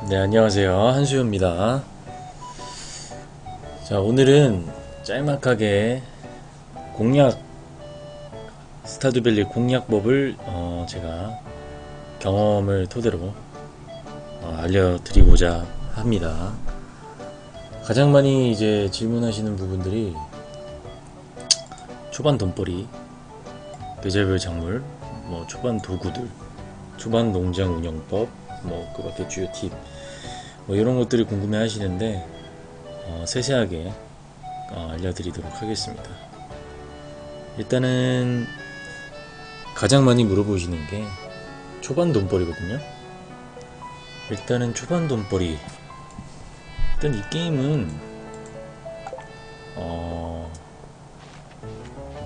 네, 안녕하세요. 한수효입니다. 자, 오늘은 짤막하게 공략, 스타듀밸리 공략법을 제가 경험을 토대로 알려드리고자 합니다. 가장 많이 이제 질문하시는 부분들이 초반 돈벌이, 계절별 작물, 초반 도구들, 초반 농장 운영법, 그 밖에 주요 팁, 이런 것들이 궁금해 하시는데, 세세하게 알려드리도록 하겠습니다. 일단은 가장 많이 물어보시는 게 초반 돈벌이거든요. 일단은 초반 돈벌이, 일단 이 게임은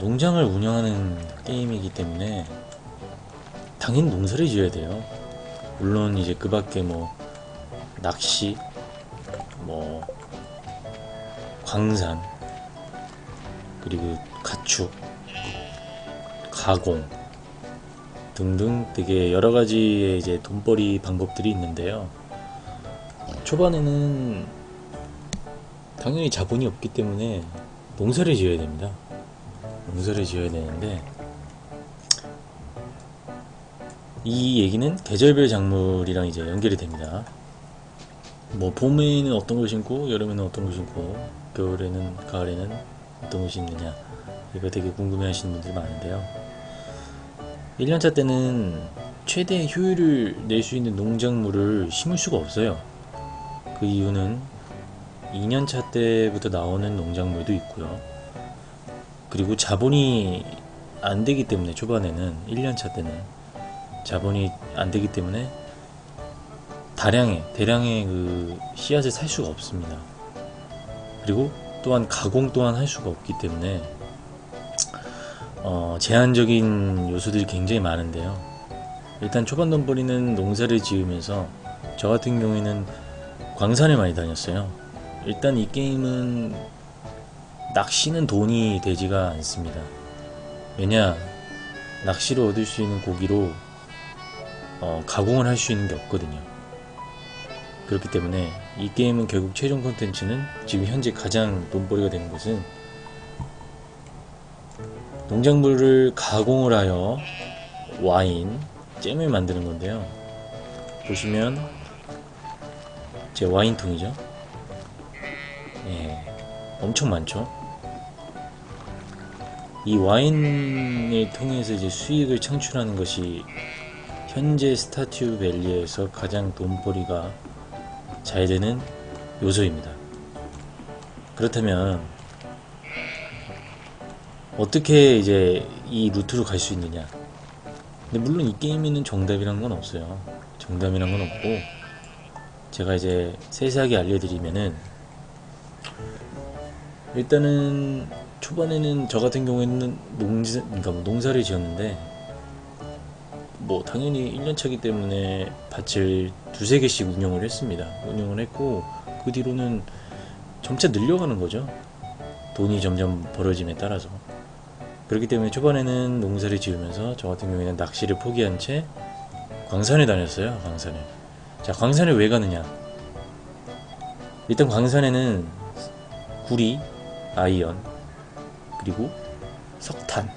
농장을 운영하는 게임이기 때문에 당연히 농사를 지어야 돼요. 물론 이제 그 밖에 낚시, 광산, 그리고 가축, 가공 등등 되게 여러 가지의 이제 돈벌이 방법들이 있는데요. 초반에는 당연히 자본이 없기 때문에 농사를 지어야 됩니다. 농사를 지어야 되는데, 이 얘기는 계절별 작물이랑 이제 연결이 됩니다. 봄에는 어떤 걸 심고, 여름에는 어떤 걸 심고, 겨울에는, 가을에는 어떤 걸 심느냐, 이거 되게 궁금해 하시는 분들이 많은데요. 1년차 때는 최대 효율을 낼 수 있는 농작물을 심을 수가 없어요. 그 이유는 2년차 때부터 나오는 농작물도 있고요. 그리고 자본이 안 되기 때문에, 초반에는 1년차 때는 자본이 안 되기 때문에 대량의 그 씨앗을 살 수가 없습니다. 그리고 또한 가공 또한 할 수가 없기 때문에 제한적인 요소들이 굉장히 많은데요. 일단 초반 돈벌이는 농사를 지으면서, 저 같은 경우에는 광산을 많이 다녔어요. 일단 이 게임은 낚시는 돈이 되지가 않습니다. 왜냐, 낚시로 얻을 수 있는 고기로 가공을 할 수 있는 게 없거든요. 그렇기 때문에 이 게임은 결국 최종 콘텐츠는, 지금 현재 가장 돈벌이가 되는 것은 농작물을 가공을 하여 와인, 잼을 만드는 건데요. 보시면 제 와인통이죠. 엄청 많죠. 이 와인을 통해서 이제 수익을 창출하는 것이 현재 스타듀밸리에서 가장 돈벌이가 잘 되는 요소입니다. 그렇다면 어떻게 이제 이 루트로 갈 수 있느냐? 근데 물론 이 게임에는 정답이란 건 없어요. 정답이란 건 없고, 제가 이제 세세하게 알려드리면은, 일단은 초반에는 저 같은 경우에는 농사를 지었는데, 당연히 1년차기 때문에 밭을 두세 개씩 운영을 했습니다. 운영을 했고, 그 뒤로는 점차 늘려가는 거죠. 돈이 점점 벌어짐에 따라서. 그렇기 때문에 초반에는 농사를 지으면서, 저 같은 경우에는 낚시를 포기한 채 광산에 다녔어요. 광산을. 자, 광산에 왜 가느냐? 일단 광산에는 구리, 아이언, 그리고 석탄,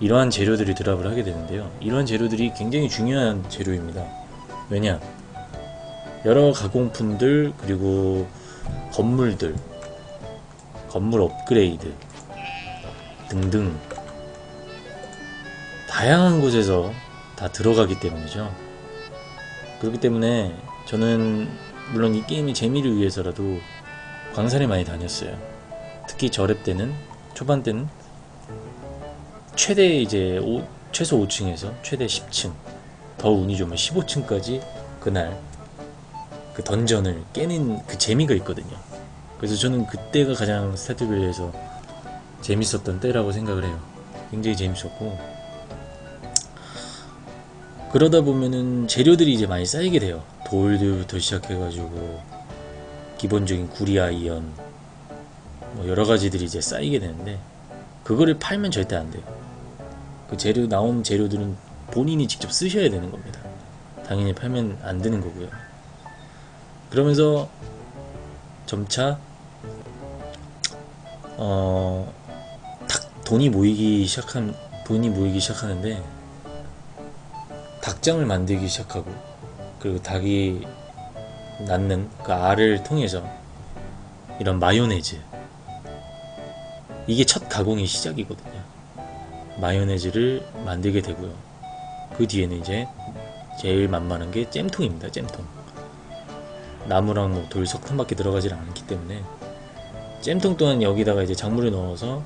이러한 재료들이 드랍을 하게 되는데요. 이러한 재료들이 굉장히 중요한 재료입니다. 왜냐? 여러 가공품들, 그리고 건물들, 건물 업그레이드 등등 다양한 곳에서 다 들어가기 때문이죠. 그렇기 때문에 저는 물론 이 게임의 재미를 위해서라도 광산에 많이 다녔어요. 특히 저렙 때는, 초반 때는 최대 이제 최소 5층에서 최대 10층, 더 운이 좋으면 15층까지 그날 그 던전을 깨는 그 재미가 있거든요. 그래서 저는 그때가 가장 스타듀밸리에서 재밌었던 때라고 생각을 해요. 굉장히 재밌었고, 그러다 보면은 재료들이 이제 많이 쌓이게 돼요. 돌들부터 시작해가지고 기본적인 구리, 아이언, 여러 가지들이 이제 쌓이게 되는데, 그거를 팔면 절대 안 돼요. 그 나온 재료들은 본인이 직접 쓰셔야 되는 겁니다. 당연히 팔면 안 되는 거고요. 그러면서 점차 돈이 모이기 시작하는데 닭장을 만들기 시작하고, 그리고 닭이 낳는 그 알을 통해서 이런 마요네즈, 이게 첫 가공의 시작이거든요. 마요네즈를 만들게 되고요. 그 뒤에는 이제 제일 만만한 게 잼통입니다. 잼통. 나무랑 뭐 돌, 석탄밖에 들어가질 않기 때문에 잼통 또한 여기다가 이제 작물을 넣어서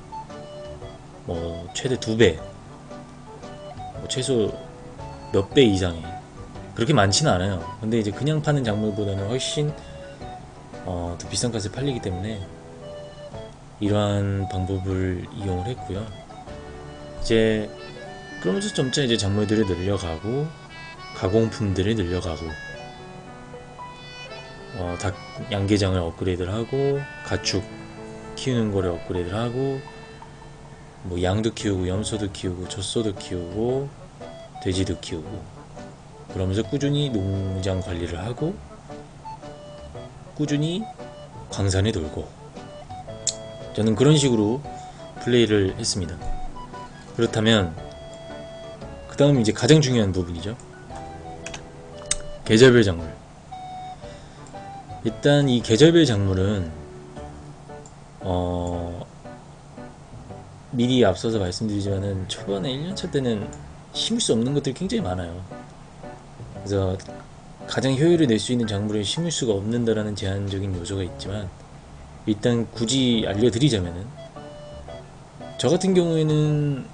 뭐 최대 2배, 뭐 최소 몇 배 이상의, 그렇게 많지는 않아요. 근데 이제 그냥 파는 작물보다는 훨씬 더 비싼 값에 팔리기 때문에 이러한 방법을 이용을 했고요. 이제 그러면서 점차 이제 작물들을 늘려가고 가공품들을 늘려가고, 닭 양계장을 업그레이드를 하고, 가축 키우는 거를 업그레이드를 하고, 뭐 양도 키우고 염소도 키우고 젖소도 키우고 돼지도 키우고, 그러면서 꾸준히 농장 관리를 하고 꾸준히 광산에 돌고, 저는 그런 식으로 플레이를 했습니다. 그렇다면 그 다음 이제 가장 중요한 부분이죠. 계절별 작물. 일단 이 계절별 작물은 미리 앞서서 말씀드리지만은 초반에 1년차 때는 심을 수 없는 것들이 굉장히 많아요. 그래서 가장 효율을 낼 수 있는 작물을 심을 수가 없는다라는 제한적인 요소가 있지만, 일단 굳이 알려드리자면은 저 같은 경우에는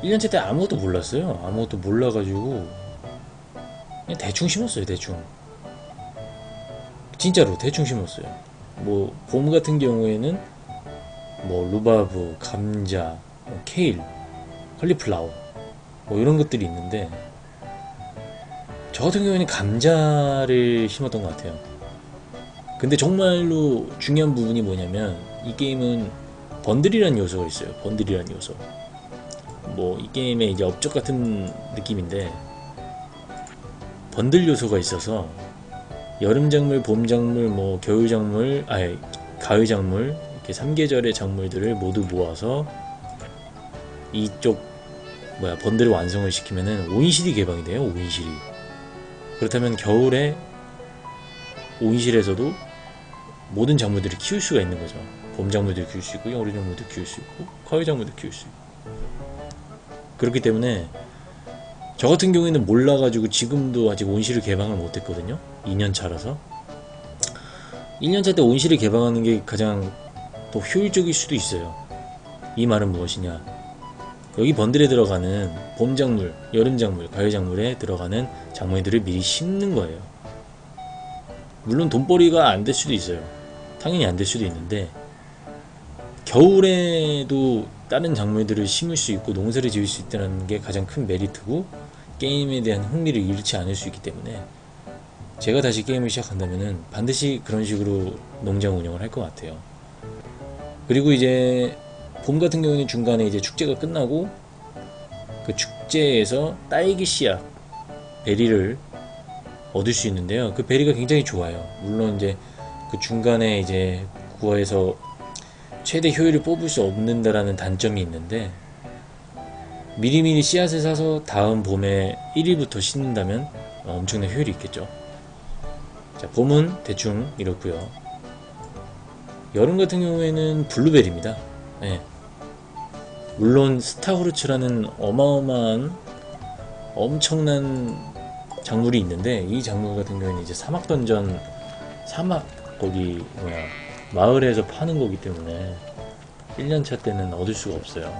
1년차 때 아무것도 몰랐어요. 아무것도 몰라가지고 그냥 대충 심었어요. 대충, 진짜로 대충 심었어요. 뭐 봄 같은 경우에는 뭐 루바브, 감자, 케일, 컬리플라워 뭐 이런 것들이 있는데, 저 같은 경우에는 감자를 심었던 것 같아요. 근데 정말로 중요한 부분이 뭐냐면, 이 게임은 번들이라는 요소가 있어요. 번들이라는 요소. 뭐 이 게임의 이제 업적 같은 느낌인데, 번들 요소가 있어서 여름 작물, 봄 작물, 뭐 겨울 작물, 가을 작물, 이렇게 3계절의 작물들을 모두 모아서 이쪽 번들을 완성을 시키면은 온실이 개방이 돼요. 온실이. 그렇다면 겨울에 온실에서도 모든 작물들을 키울 수가 있는 거죠. 봄 작물들 키울 수 있고, 여름 작물들 키울 수 있고, 가을 작물들 키울 수 있고. 그렇기 때문에 저 같은 경우에는 몰라가지고 지금도 아직 온실을 개방을 못했거든요. 2년차라서. 1년차 때 온실을 개방하는 게 가장 더 효율적일 수도 있어요. 이 말은 무엇이냐, 여기 번들에 들어가는 봄 작물, 여름 작물, 가을 작물에 들어가는 작물들을 미리 심는 거예요. 물론 돈벌이가 안 될 수도 있어요. 당연히 안 될 수도 있는데, 겨울에도 다른 작물들을 심을 수 있고 농사를 지을 수 있다는 게 가장 큰 메리트고, 게임에 대한 흥미를 잃지 않을 수 있기 때문에 제가 다시 게임을 시작한다면은 반드시 그런 식으로 농장 운영을 할 것 같아요. 그리고 이제 봄 같은 경우는 중간에 이제 축제가 끝나고, 그 축제에서 딸기 씨앗 베리를 얻을 수 있는데요. 그 베리가 굉장히 좋아요. 물론 이제 그 중간에 이제 구워서 최대 효율을 뽑을 수 없는다라는 단점이 있는데, 미리미리 씨앗을 사서 다음 봄에 1일부터 심는다면 엄청난 효율이 있겠죠. 자, 봄은 대충 이렇고요. 여름 같은 경우에는 블루베리입니다. 네. 물론 스타후르츠라는 어마어마한 엄청난 작물이 있는데, 이 작물 같은 경우에는 이제 사막 던전, 사막 거기 마을에서 파는 거기 때문에 1년차 때는 얻을 수가 없어요.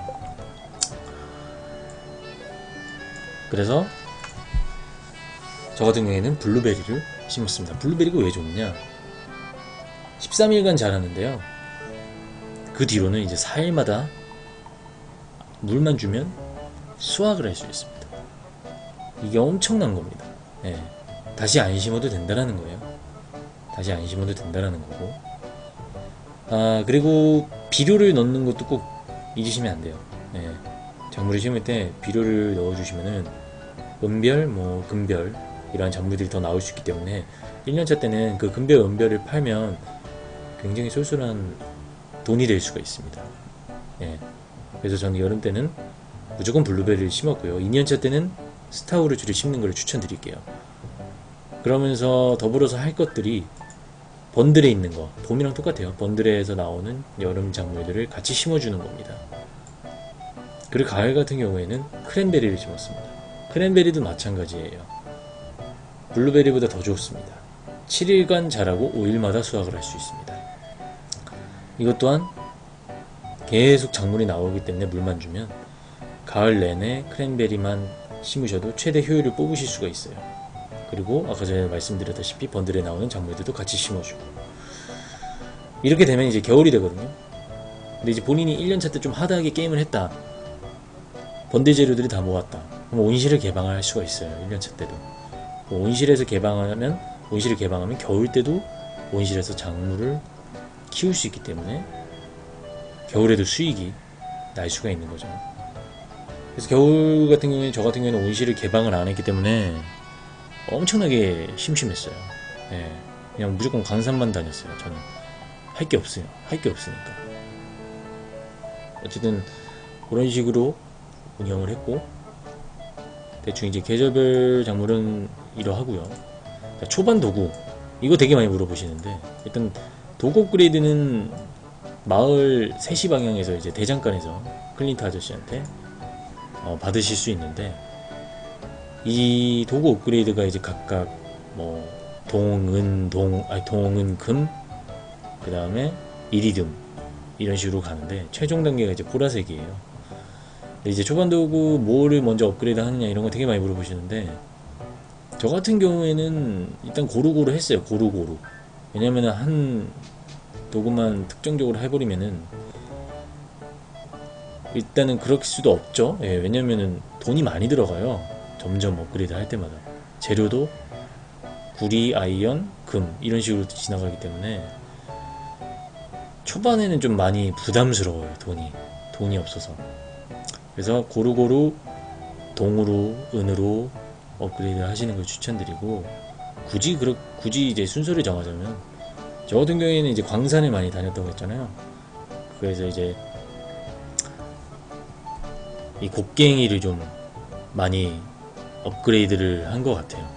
그래서 저 같은 경우에는 블루베리를 심었습니다. 블루베리가 왜 좋냐, 13일간 자라는데요. 그 뒤로는 이제 4일마다 물만 주면 수확을 할 수 있습니다. 이게 엄청난 겁니다. 네. 다시 안 심어도 된다라는 거예요. 다시 안 심어도 된다라는 거고, 그리고 비료를 넣는 것도 꼭 잊으시면 안 돼요. 네. 작물을 심을 때 비료를 넣어주시면은 은별, 금별, 이러한 작물들이 더 나올 수 있기 때문에 1년차 때는 그 금별 은별을 팔면 굉장히 쏠쏠한 돈이 될 수가 있습니다. 예. 그래서 저는 여름 때는 무조건 블루베리를 심었고요. 2년차 때는 스타우루즈를 심는 걸 추천드릴게요. 그러면서 더불어서 할 것들이 번들에 있는 거, 봄이랑 똑같아요. 번들에서 나오는 여름 작물들을 같이 심어주는 겁니다. 그리고 가을 같은 경우에는 크랜베리를 심었습니다. 크랜베리도 마찬가지예요. 블루베리보다 더 좋습니다. 7일간 자라고 5일마다 수확을 할 수 있습니다. 이것 또한 계속 작물이 나오기 때문에 물만 주면 가을 내내 크랜베리만 심으셔도 최대 효율을 뽑으실 수가 있어요. 그리고 아까 전에 말씀드렸다시피 번들에 나오는 작물들도 같이 심어주고, 이렇게 되면 이제 겨울이 되거든요. 근데 이제 본인이 1년차 때 좀 하드하게 게임을 했다, 번들 재료들이 다 모았다, 그럼 온실을 개방할 수가 있어요. 1년차 때도 온실을 개방하면 겨울 때도 온실에서 작물을 키울 수 있기 때문에 겨울에도 수익이 날 수가 있는 거죠. 그래서 겨울 같은 경우에, 저 같은 경우에는 온실을 개방을 안 했기 때문에 엄청나게 심심했어요. 예, 그냥 무조건 광산만 다녔어요. 저는 할 게 없어요. 할 게 없으니까. 어쨌든 그런 식으로 운영을 했고, 대충 이제 계절별 작물은 이러하고요. 초반 도구, 이거 되게 많이 물어보시는데, 일단 도구 업그레이드는 마을 3시 방향에서 이제 대장간에서 클린트 아저씨한테 받으실 수 있는데, 이 도구 업그레이드가 이제 각각 뭐 동은 금, 그 다음에 이리듐, 이런 식으로 가는데 최종 단계가 이제 보라색이에요. 근데 이제 초반 도구 뭐를 먼저 업그레이드 하느냐 이런 거 되게 많이 물어보시는데, 저 같은 경우에는 일단 고루고루 했어요. 고루고루. 왜냐면은 한 도구만 특정적으로 해버리면은 일단은 그럴 수도 없죠. 예, 왜냐면은 돈이 많이 들어가요. 점점 업그레이드 할 때마다 재료도 구리, 아이언, 금 이런 식으로 지나가기 때문에 초반에는 좀 많이 부담스러워요. 돈이 없어서. 그래서 고루고루 동으로, 은으로 업그레이드 하시는 걸 추천드리고, 굳이 이제 순서를 정하자면, 저 같은 경우에는 이제 광산을 많이 다녔다고 했잖아요. 그래서 이제 이 곡괭이를 좀 많이 업그레이드를 한 것 같아요.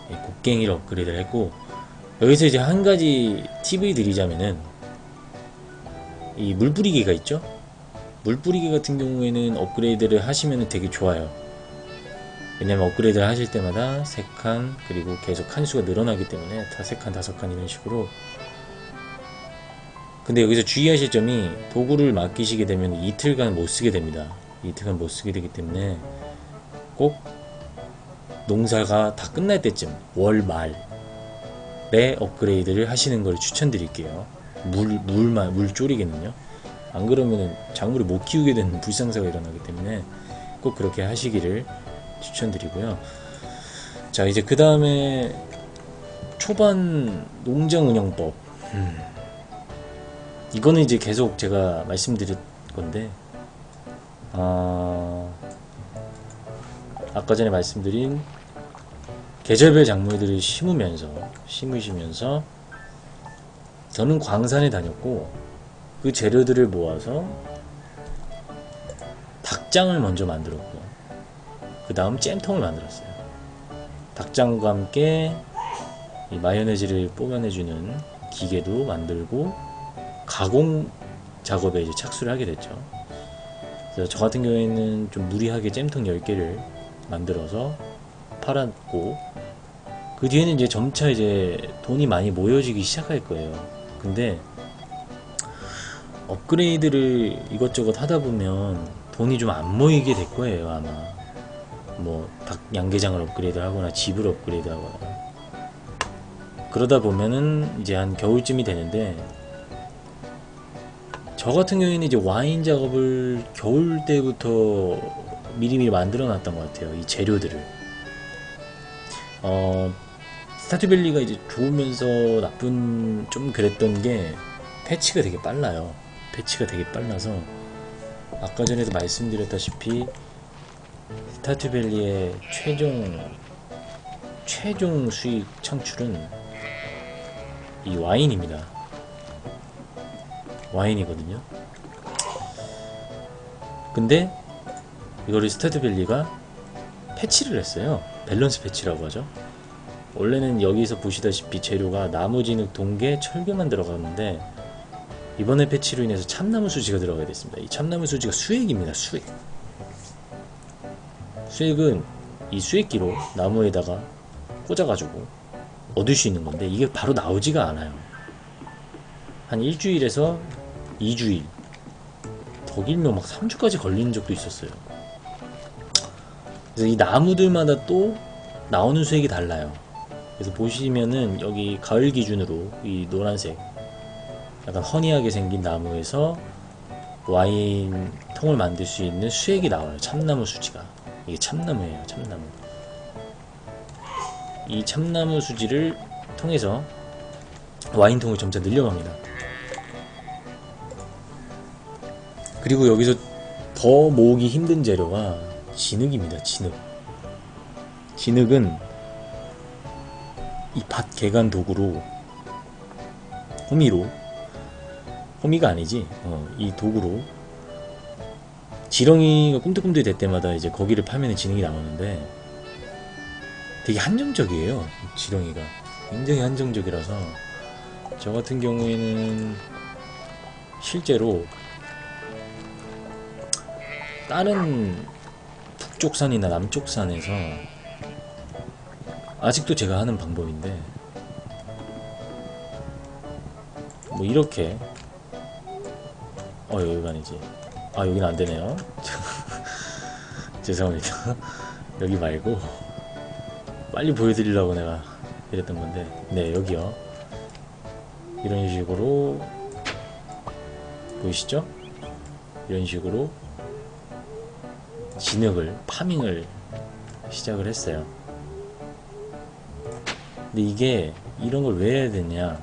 곡괭이를 업그레이드를 했고, 여기서 이제 한 가지 팁을 드리자면은, 이 물뿌리개가 있죠? 물뿌리개 같은 경우에는 업그레이드를 하시면 되게 좋아요. 왜냐면 업그레이드를 하실 때마다 3칸, 그리고 계속 칸수가 늘어나기 때문에 다 3칸, 5칸 이런 식으로. 근데 여기서 주의하실 점이, 도구를 맡기시게 되면 이틀간 못 쓰게 됩니다. 이틀간 못 쓰게 되기 때문에 꼭 농사가 다 끝날 때쯤, 월 말에 업그레이드를 하시는 걸 추천드릴게요. 물조리개는요. 안 그러면 작물을 못 키우게 되는 불상사가 일어나기 때문에 꼭 그렇게 하시기를 추천드리고요. 자, 이제 그 다음에 초반 농장 운영법. 이거는 이제 계속 제가 말씀드릴 건데, 아까 전에 말씀드린 계절별 작물들을 심으시면서 저는 광산에 다녔고, 그 재료들을 모아서 닭장을 먼저 만들었고요. 그 다음 잼통을 만들었어요. 닭장과 함께 이 마요네즈를 뽑아내주는 기계도 만들고 가공 작업에 이제 착수를 하게 됐죠. 그래서 저 같은 경우에는 좀 무리하게 잼통 10개를 만들어서 팔았고, 그 뒤에는 이제 점차 이제 돈이 많이 모여지기 시작할 거예요. 근데 업그레이드를 이것저것 하다 보면 돈이 좀 안 모이게 될 거예요, 아마. 뭐 닭 양계장을 업그레이드 하거나 집을 업그레이드 하거나 그러다 보면은 이제 한 겨울쯤이 되는데, 저 같은 경우에는 이제 와인 작업을 겨울 때부터 미리미리 만들어 놨던 것 같아요. 이 재료들을. 스타튜밸리가 이제 좋으면서 좀 그랬던 게, 패치가 되게 빨라요. 패치가 되게 빨라서 아까 전에도 말씀드렸다시피 스타튜밸리의 최종 최종 수익 창출은 이 와인입니다. 와인이거든요. 근데 이거를 스타드밸리가 패치를 했어요. 밸런스 패치라고 하죠. 원래는 여기서 보시다시피 재료가 나무, 진흙, 동계, 철교만 들어가는데 이번에 패치로 인해서 참나무 수지가 들어가게 됐습니다. 이 참나무 수지가 수액입니다. 수액. 수액은 이 수액기로 나무에다가 꽂아가지고 얻을 수 있는 건데 이게 바로 나오지가 않아요. 한 일주일에서 2주일, 더 길면 막 3주까지 걸리는 적도 있었어요. 그래서 이 나무들마다 또 나오는 수액이 달라요. 그래서 보시면은 여기 가을 기준으로 이 노란색 약간 허니하게 생긴 나무에서 와인 통을 만들 수 있는 수액이 나와요. 참나무 수지가. 이게 참나무예요. 참나무. 이 참나무 수지를 통해서 와인통을 점차 늘려갑니다. 그리고 여기서 더 모으기 힘든 재료가 진흙입니다. 진흙. 진흙은 이 밭 개간 도구로 호미가 아니지, 이 도구로 지렁이가 꿈틀꿈틀 될 때마다 이제 거기를 파면 진흙이 나오는데 되게 한정적이에요. 지렁이가 굉장히 한정적이라서 저 같은 경우에는 실제로 다른 북쪽 산이나 남쪽 산에서 아직도 제가 하는 방법인데 뭐 이렇게 여기가 아니지. 여긴 안되네요. 죄송합니다. 여기 말고 빨리 보여드리려고 내가 이랬던 건데, 네, 여기요. 이런 식으로 보이시죠? 이런 식으로 진흙을 파밍을 시작을 했어요. 근데 이게 이런 걸 왜 해야 되냐,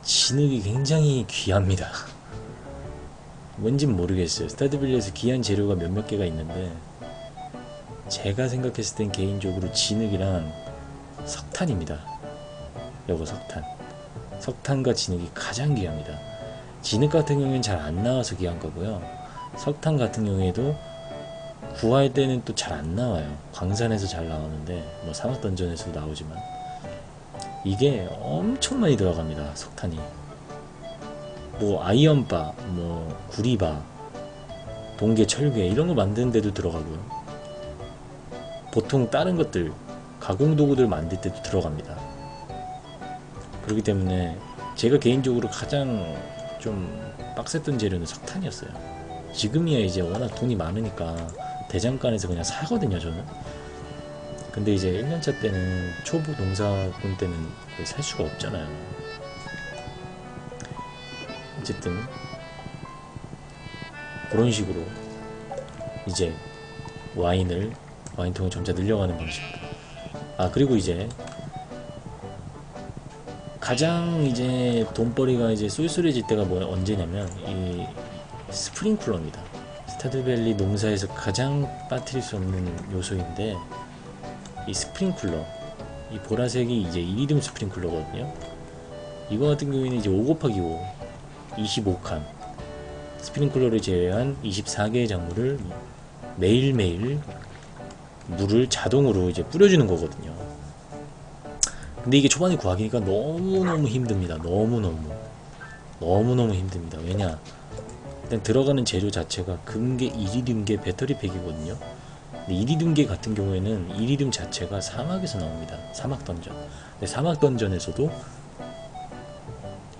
진흙이 굉장히 귀합니다. 뭔진 모르겠어요. 스타드밸리에서 귀한 재료가 몇몇 개가 있는데 제가 생각했을 땐 개인적으로 진흙이랑 석탄입니다. 요거 석탄과 진흙이 가장 귀합니다. 진흙 같은 경우에는 잘 안 나와서 귀한 거고요. 석탄 같은 경우에도 구할 때는 또 잘 안 나와요. 광산에서 잘 나오는데 뭐 사막 던전에서도 나오지만 이게 엄청 많이 들어갑니다. 석탄이 뭐 아이언바, 뭐 구리바, 동계, 철괴 이런 거 만드는 데도 들어가고요. 보통 다른 것들 가공 도구들 만들 때도 들어갑니다. 그렇기 때문에 제가 개인적으로 가장 좀 빡셌던 재료는 석탄이었어요. 지금이야 이제 워낙 돈이 많으니까 대장간에서 그냥 사거든요, 저는. 근데 이제 1년차 때는 초보 농사꾼 때는 거의 살 수가 없잖아요. 어쨌든 그런 식으로 이제 와인통을 점차 늘려가는 방식입니다. 그리고 이제 가장 이제 돈벌이가 이제 쏠쏠해질 때가 언제냐면 이 스프링클러입니다. 스타드밸리 농사에서 가장 빠뜨릴 수 없는 요소인데 이 스프링클러, 이 보라색이 이제 이리듐 스프링클러거든요. 이거 같은 경우에는 이제 5×5 25칸 스프링클러를 제외한 24개의 작물을 매일매일 물을 자동으로 이제 뿌려주는 거거든요. 근데 이게 초반에 구하기가 너무너무 힘듭니다. 너무너무 힘듭니다. 왜냐, 일단 들어가는 재료 자체가 금계, 이리듐계, 배터리팩이거든요. 근데 이리듐계 같은 경우에는 이리듐 자체가 사막에서 나옵니다. 사막 던전. 근데 사막 던전에서도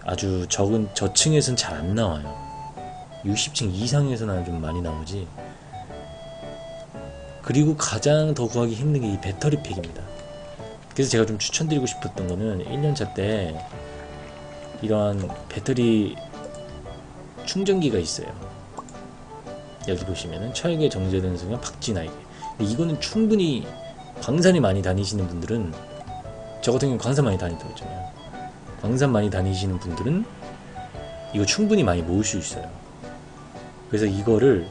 아주 적은 저층에서는 잘 안 나와요. 60층 이상에서는 좀 많이 나오지. 그리고 가장 더 구하기 힘든 게 이 배터리팩입니다. 그래서 제가 좀 추천드리고 싶었던 거는 1년차 때 이러한 배터리 충전기가 있어요. 여기 보시면은 철계, 정제된 성형, 박쥐날개. 근데 이거는 충분히 광산이 많이 다니시는 분들은, 저 같은 경우는 광산 많이 다닌다고 했잖아요. 광산 많이 다니시는 분들은 이거 충분히 많이 모을 수 있어요. 그래서 이거를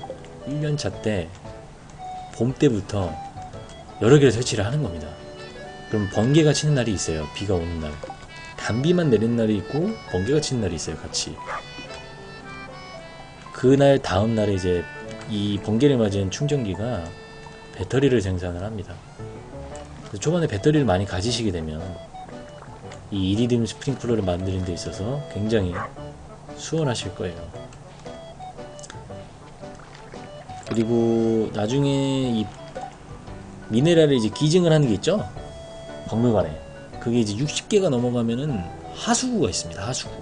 1년차 때 봄 때부터 여러 개를 설치를 하는 겁니다. 그럼 번개가 치는 날이 있어요. 비가 오는 날. 단비만 내리는 날이 있고 번개가 치는 날이 있어요. 같이. 그날 다음 날에 이제 이 번개를 맞은 충전기가 배터리를 생산을 합니다. 그래서 초반에 배터리를 많이 가지시게 되면 이 이리듐 스프링클러를 만드는 데 있어서 굉장히 수월하실 거예요. 그리고 나중에 이 미네랄을 이제 기증을 하는 게 있죠. 박물관에. 그게 이제 60개가 넘어가면은 하수구가 있습니다. 하수구.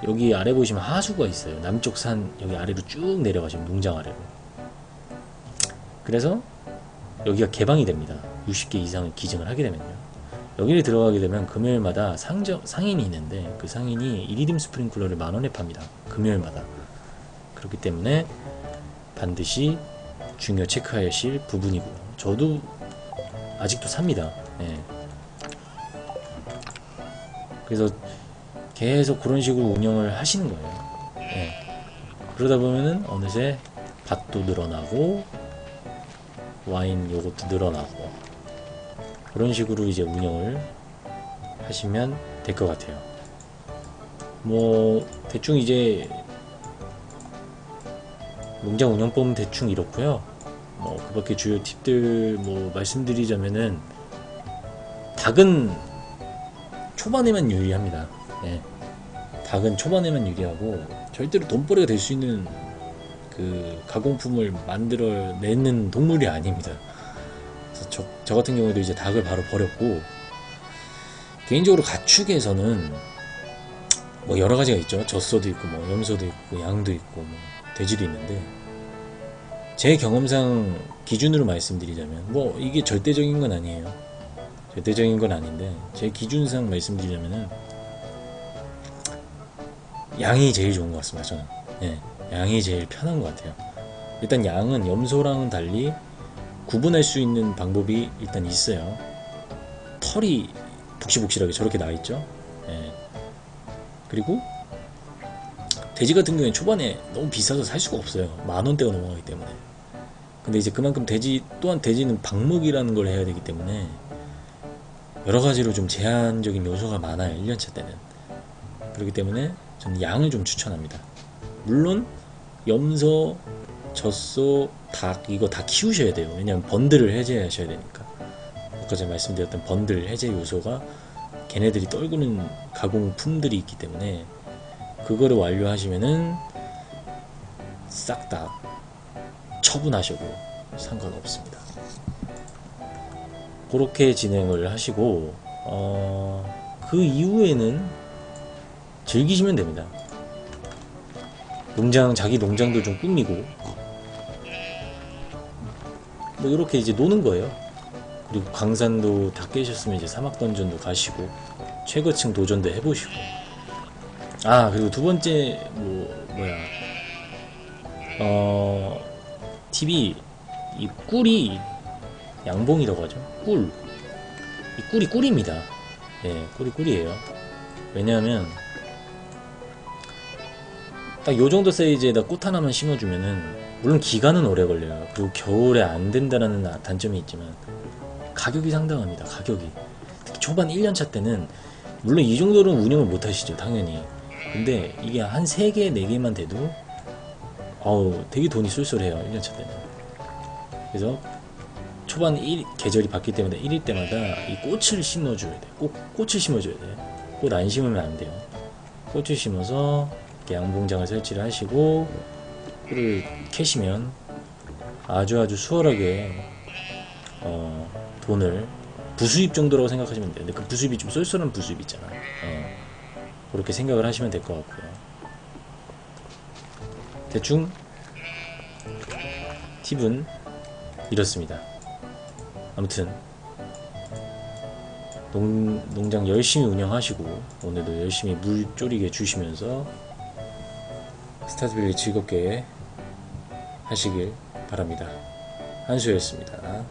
여기 아래 보시면 하수구가 있어요. 남쪽 산 여기 아래로 쭉 내려가시면 농장 아래로. 그래서 여기가 개방이 됩니다. 60개 이상을 기증을 하게 되면요. 여기를 들어가게 되면 금요일마다 상인이 있는데 그 상인이 이리듐 스프링클러를 10,000원에 팝니다. 금요일마다. 그렇기 때문에 반드시 중요 체크하실 부분이고요. 저도 아직도 삽니다. 예. 그래서 계속 그런 식으로 운영을 하시는 거예요. 예. 그러다 보면은 어느새 밭도 늘어나고 와인 요것도 늘어나고 그런 식으로 이제 운영을 하시면 될 것 같아요. 뭐 대충 이제 농장 운영법은 대충 이렇고요. 뭐 그 밖에 주요 팁들 뭐 말씀드리자면은 닭은 초반에만 유리합니다. 예. 닭은 초반에만 유리하고 절대로 돈벌이가 될 수 있는 그 가공품을 만들어내는 동물이 아닙니다. 그래서 저 같은 경우에도 이제 닭을 바로 버렸고, 개인적으로 가축에서는 뭐 여러 가지가 있죠. 젖소도 있고 뭐 염소도 있고 양도 있고 뭐 돼지도 있는데, 제 경험상 기준으로 말씀드리자면 뭐 이게 절대적인 건 아니에요. 절대적인 건 아닌데 제 기준상 말씀드리자면은 양이 제일 좋은 것 같습니다. 저는. 예, 양이 제일 편한 것 같아요. 일단 양은 염소랑은 달리 구분할 수 있는 방법이 일단 있어요. 털이 북실북실하게 저렇게 나 있죠. 예. 그리고 돼지 같은 경우에는 초반에 너무 비싸서 살 수가 없어요. 10,000원대가 넘어가기 때문에. 근데 이제 그만큼 또한 돼지는 방목이라는 걸 해야 되기 때문에 여러 가지로 좀 제한적인 요소가 많아요. 1년차 때는. 그렇기 때문에 저는 양을 좀 추천합니다. 물론 염소, 젖소, 닭 이거 다 키우셔야 돼요. 왜냐하면 번들을 해제하셔야 되니까. 아까 제가 말씀드렸던 번들 해제 요소가 걔네들이 떨구는 가공품들이 있기 때문에 그거를 완료하시면은 싹 다 처분하셔도 상관없습니다. 그렇게 진행을 하시고 그 이후에는 즐기시면 됩니다. 자기 농장도 좀 꾸미고 뭐 이렇게 이제 노는 거예요. 그리고 광산도 다 깨셨으면 이제 사막 던전도 가시고 최고층 도전도 해보시고. 그리고 두 번째 팁이 이 꿀이 양봉이라고 하죠. 이 꿀이 꿀입니다. 예, 꿀이 꿀이에요. 왜냐하면 딱 요정도 사이즈에다 꽃 하나만 심어주면은 물론 기간은 오래 걸려요. 그리고 겨울에 안 된다라는 단점이 있지만 가격이 상당합니다. 가격이 특히 초반 1년차 때는 물론 이 정도는 운영을 못 하시죠. 당연히. 근데 이게 한 3개 4개만 돼도 되게 돈이 쏠쏠해요. 1년차 때는. 그래서 초반 계절이 바뀌기 때문에 1일 때마다 이 꽃을 심어줘야 돼. 꼭 꽃을 심어줘야 돼. 꽃 안 심으면 안 돼요. 꽃을 심어서 이렇게 양봉장을 설치를 하시고 꿀을 캐시면 아주 수월하게 돈을 부수입 정도라고 생각하시면 돼요. 근데 그 부수입이 좀 쏠쏠한 부수입 있잖아. 그렇게 생각을 하시면 될 것 같고요. 대충 팁은 이렇습니다. 아무튼 농장 열심히 운영하시고 오늘도 열심히 물 쪼리게 주시면서 스타트밸리 즐겁게 하시길 바랍니다. 한수였습니다.